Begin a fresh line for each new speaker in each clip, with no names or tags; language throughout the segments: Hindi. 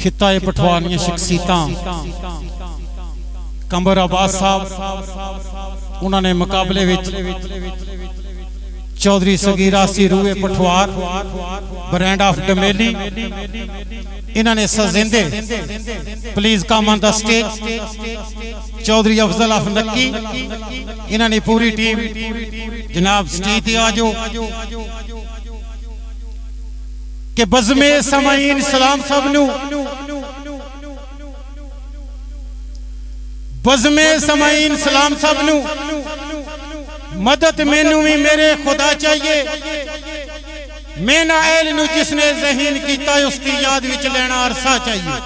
खिता पठवानिया शख्सियतां कंबर अब्बास साहब उन्होंने मुकाबले चौधरी सगीरा सी रूए पठवार ब्रांड ऑफ डमेली इन्होंने सजिंदे please come on the stage Chaudhary Afzal of नक्की इन्होंने पूरी टीम जनाब स्टेज पे आ जाओ के बज़मे समाईन सलाम सबनू बज़मे समाईन सलाम सबनू मदद मैनू भी मेरे खुदा चाहिए मैं ना ऐल नू जिसने ज़हीन कीता उसकी याद विच लेना अरसा चाहिए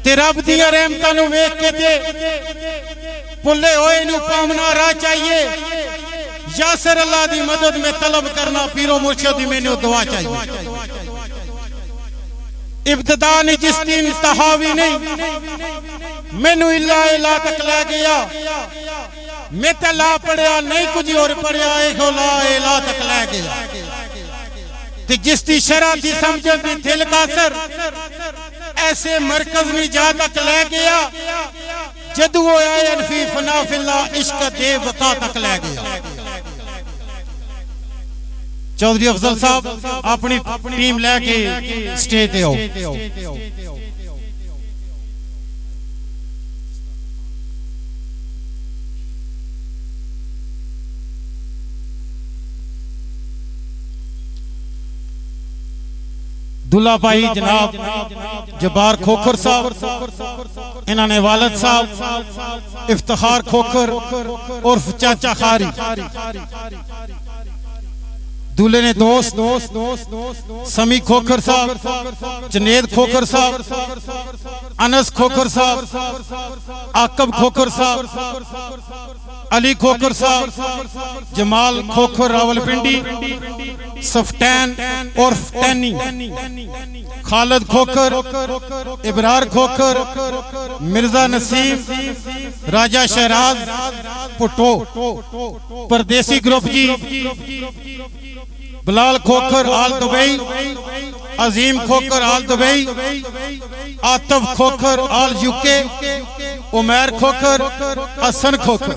ते रब दियां रहमतां नू वेख के ते भुले होए नू पावना राह चाहिए यासर अल्लाह दी मदद में तलब करना पीरो मुर्शिद दी मैनू दुआ चाहिए इब्तिदा नहीं जिसकी इंतहा भी नहीं मैनू इला इला तक लै गया मैं तो ला पढ़िया नहीं कुछ और पढ़िया ला इला तक लै गया ते जिसकी शरह दी समझ दी दिल कासर ऐसे मरकज में जा तक लै गया जदू होया अनफी फना फिल्ला इश्क दे बका तक लै गया चौधरी अफजल साहब अपनी टीम लेके स्टेज पे आओ दुल्ला भाई जनाब जब्बार खोखर साहब इन्होंने वालिद साहब इफ्तिखार खोखर उर्फ चाचा खारी दूल्हे ने दोस्त समी खोखर साहब जनेद खोखर साहब अनस खोखर साहब आकब खोखर साहब अली खोखर साहब जमाल खोखर रावलपिंडी सफ्टैन उर्फ टैनी खालिद खोखर इब्रार खोखर मिर्जा नसीम राजा शहराज पुटो परदेसी ग्रुप जी बिलाल खोखर आल दुबई अजीम खोखर आल दुबई आतफ खोखर आल यूके उमैर खोखर हसन खोखर